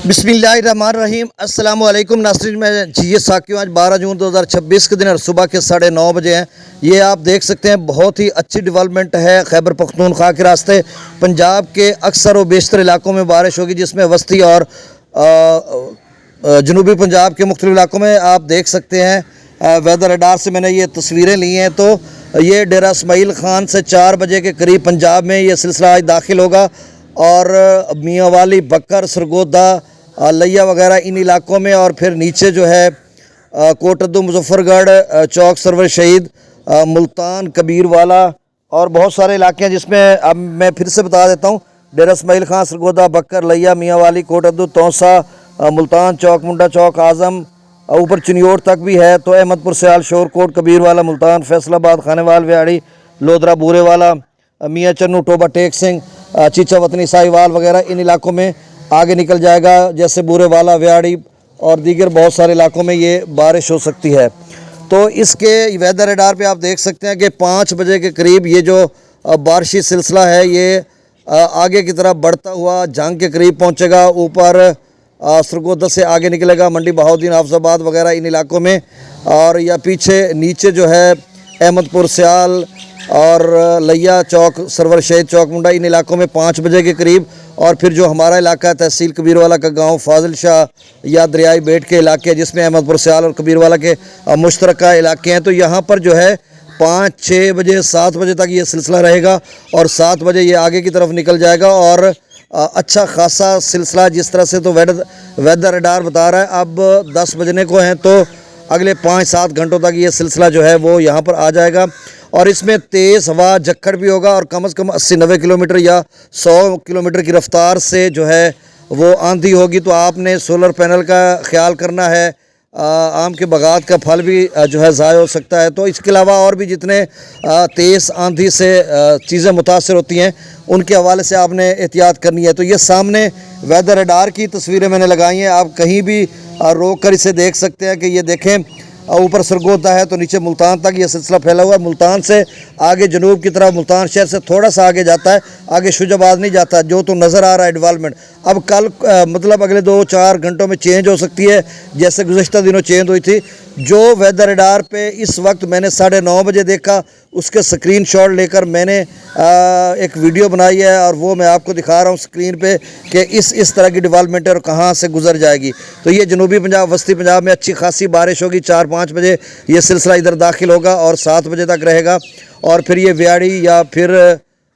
बिस्मिल्लाहिर्रहमानिर्रहीम अस्सलाम वालेकुम नाज़रीन, मैं जी साकी हूँ। आज 12 जून 2026 के दिन और सुबह के 9:30 बजे हैं। ये आप देख सकते हैं, बहुत ही अच्छी डेवलपमेंट है खैबर पख्तूनख्वा के रास्ते। पंजाब के अक्सर व बेशतर इलाकों में बारिश होगी, जिसमें वस्ती और जनूबी पंजाब के मुख्तलिफ इलाकों में आप देख सकते हैं। वेदर रडार से मैंने ये तस्वीरें ली हैं, तो ये डेरा इस्माइल ख़ान से 4 बजे के करीब पंजाब में ये सिलसिला आज दाखिल होगा और मियाँ वाली, बकर, सरगोदा, लैया वगैरह इन इलाकों में, और फिर नीचे जो है कोटद्दू, मुजफ्फरगढ़, चौक सरवर शहीद, मुल्तान, कबीर वाला और बहुत सारे इलाके हैं, जिसमें अब मैं फिर से बता देता हूँ। डेरा इस्माइल ख़ान, सरगोदा, बकर, लैया, मियाँ वाली, कोटद्दू, तौसा, मुल्तान, चौक मुंडा, चौक आज़म, ऊपर चिन्योट तक भी है। तो अहमदपुर, सियाल, शोरकोट, कबीर वाला, मुल्तान, फैसलाबाद, खानेवाल, व्याड़ी, लोधरा, बूरे वाला, मियाँ चन्नू, टोबा, टेक सिंह, चीचा वतनी, साहिवाल वगैरह इन इलाकों में आगे निकल जाएगा। जैसे बूरे वाला, व्याड़ी और दीगर बहुत सारे इलाकों में ये बारिश हो सकती है। तो इसके वेदर रडार पे आप देख सकते हैं कि 5 बजे के करीब ये जो बारिशी सिलसिला है, ये आगे की तरफ बढ़ता हुआ जंग के करीब पहुंचेगा। ऊपर सरगोदा से आगे निकलेगा मंडी बहाउद्दीन, हाफजाबाद वगैरह इन इलाकों में, और या पीछे नीचे जो है अहमदपुर, सियाल और लैया, चौक सरवर शहीद, चौक मुंडा इन इलाकों में 5 बजे के करीब। और फिर जो हमारा इलाका है तहसील कबीरवाला का गांव फाजिल शाह या दरियाई बेट के इलाके, जिसमें अहमदपुर, सियाल और कबीरवाला के मुश्तरका इलाके हैं, तो यहाँ पर जो है 5, 6 बजे, 7 बजे तक ये सिलसिला रहेगा और 7 बजे ये आगे की तरफ निकल जाएगा। और अच्छा खासा सिलसिला, जिस तरह से तो वेदर रडार बता रहा है, अब 10 बजने को हैं, तो अगले 5-7 घंटों तक ये सिलसिला जो है वो यहाँ पर आ जाएगा। और इसमें तेज़ हवा, झक्खड़ भी होगा और कम से कम 80-90 किलोमीटर या 100 किलोमीटर की रफ्तार से जो है वो आंधी होगी। तो आपने सोलर पैनल का ख्याल करना है। आम के बगात का फल भी जो है ज़ाया हो सकता है। तो इसके अलावा और भी जितने तेज़ आंधी से चीज़ें मुतासर होती हैं, उनके हवाले से आपने एहतियात करनी है। तो ये सामने वेदर रडार की तस्वीरें मैंने लगाई हैं, आप कहीं भी रोक कर इसे देख सकते हैं कि ये देखें, ऊपर सरगोदा है तो नीचे मुल्तान तक ये सिलसिला फैला हुआ है। मुल्तान से आगे जनूब की तरफ, मुल्तान शहर से थोड़ा सा आगे जाता है, आगे शुजाबाद नहीं जाता, जो तो नज़र आ रहा है डेवलपमेंट। अब कल मतलब अगले 2-4 घंटों में चेंज हो सकती है, जैसे गुज़श्ता दिनों चेंज हुई थी। जो वेदर रडार पे इस वक्त मैंने 9:30 बजे देखा, उसके स्क्रीनशॉट लेकर मैंने एक वीडियो बनाई है और वो मैं आपको दिखा रहा हूँ स्क्रीन पे कि इस तरह की डेवलपमेंट है और कहाँ से गुजर जाएगी। तो ये जनूबी पंजाब, वस्ती पंजाब में अच्छी खासी बारिश होगी। 4-5 बजे ये सिलसिला इधर दाखिल होगा और 7 बजे तक रहेगा। और फिर ये व्याड़ी या फिर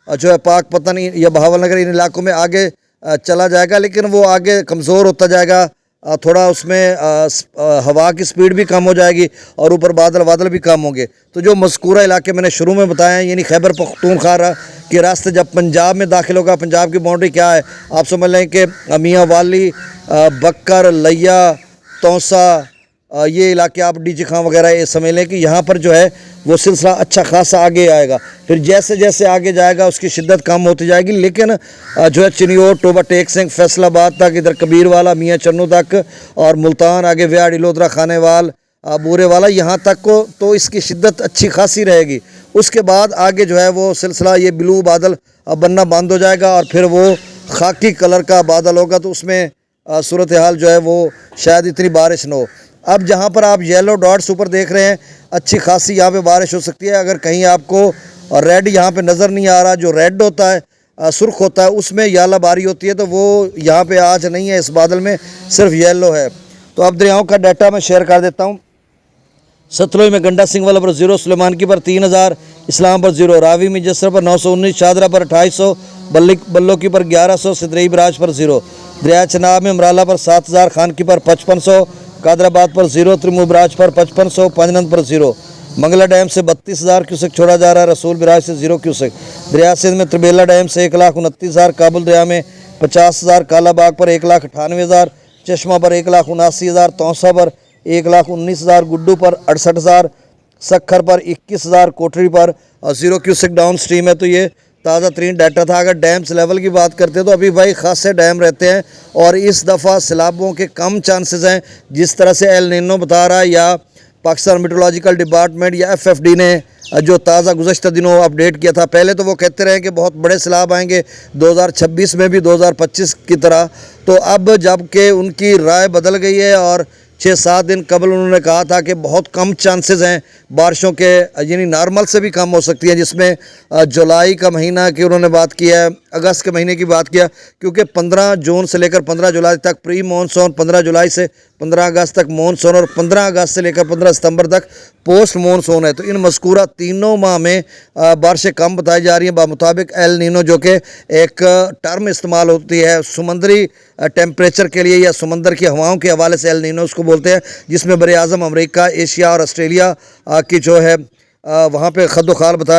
जो है पाकपतन या बहावल नगर इन इलाकों में आगे चला जाएगा, लेकिन वो आगे कमज़ोर होता जाएगा। थोड़ा उसमें हवा की स्पीड भी कम हो जाएगी और ऊपर बादल भी कम होंगे। तो जो मज़कूरा इलाके मैंने शुरू में बताया हैं, यानी खैबर पख्तूनख्वा के रास्ते जब पंजाब में दाखिल होगा, पंजाब की बाउंड्री क्या है आप समझ लें कि मियाँ वाली, बकर, लैया, तौसा, ये इलाके आप डीजी खां वगैरह ये समझ लें कि यहाँ पर जो है वो सिलसिला अच्छा खासा आगे आएगा। फिर जैसे जैसे आगे जाएगा उसकी शिद्दत कम होती जाएगी, लेकिन जो है चिन्योट, टोबा, टेक सिंह, फैसलाबाद तक, इधर कबीर वाला, मियाँ चन्नू तक और मुल्तान, आगे व्याड़ी, लोधरा, खानेवाल, बूरे वाला, यहाँ तक को तो इसकी शिद्दत अच्छी खासी रहेगी। उसके बाद आगे जो है वो सिलसिला ये ब्लू बादल बनना बंद हो जाएगा और फिर वो खाकी कलर का बादल होगा। तो उसमें सूरत हाल जो है वो शायद इतनी बारिश न हो। अब जहाँ पर आप येलो डॉट्स ऊपर देख रहे हैं, अच्छी खासी यहाँ पे बारिश हो सकती है। अगर कहीं आपको रेड यहाँ पे नज़र नहीं आ रहा, जो रेड होता है, सुर्ख होता है, उसमें याला बारी होती है, तो वो यहाँ पे आज नहीं है, इस बादल में सिर्फ येलो है। तो अब दरियाओं का डाटा मैं शेयर कर देता हूँ। सतलुज में गंडा सिंह वाला पर 0, सुलेमान की पर 3000, इस्लाम पर 0, रावी में जसर पर 919, शादरा पर 2800, बल्लो की पर 1100, सिदरई बराज पर 0, दरिया चनाब में मराला पर 7000, खान की पर 5500, कादराबाद पर 0, त्रिमू बराज पर 5500, पंजनंद पर 0, मंगला डैम से 32,000 क्यूसेक छोड़ा जा रहा है, रसूल बराज से 0 क्यूसेक, दरिया सिंध में त्रिबेला डैम से 1,29,000, काबुल दरिया में 50,000, कालाबाग पर 1,98,000, चश्मा पर 1,79,000, तौसा पर 1,19,000, गुड्डू पर 68,000, सखर पर 21,000, कोठरी पर 0 क्यूसेक डाउन स्ट्रीम है। तो ये ताज़ा तरीन डाटा था। अगर डैम्स लेवल की बात करते हैं तो अभी भाई खासे डैम रहते हैं और इस दफ़ा सैलाबों के कम चांसेस हैं, जिस तरह से एल नीनो बता रहा है या पाकिस्तान मेट्रोलॉजिकल डिपार्टमेंट या FFD ने जो ताज़ा गुज़श्ता दिनों अपडेट किया था, पहले तो वो कहते रहे कि बहुत बड़े सैलाब आएंगे 2026 में भी 2025 की तरह, तो अब जबकि उनकी राय बदल गई है और 6-7 दिन कबल उन्होंने कहा था कि बहुत कम चांसेस हैं बारिशों के, यानी नॉर्मल से भी कम हो सकती हैं, जिसमें जुलाई का महीना की उन्होंने बात की है, अगस्त के महीने की बात किया, क्योंकि 15 जून से लेकर 15 जुलाई तक प्री मानसून, 15 जुलाई से 15 अगस्त तक मानसून और 15 अगस्त से लेकर 15 सितंबर तक पोस्ट मानसून है। तो इन मज़कूरा तीनों माह में बारिशें कम बताई जा रही हैं बामुताबिक एल नीनो, जो कि एक टर्म इस्तेमाल होती है समुंदरी टेम्परेचर के लिए या समंदर की हवाओं के हवाले से, एल नीनो उसको बोलते हैं, जिसमें बर-ए-आज़म अमेरिका, एशिया और ऑस्ट्रेलिया की जो है वहाँ पे खद्दो खाल बताया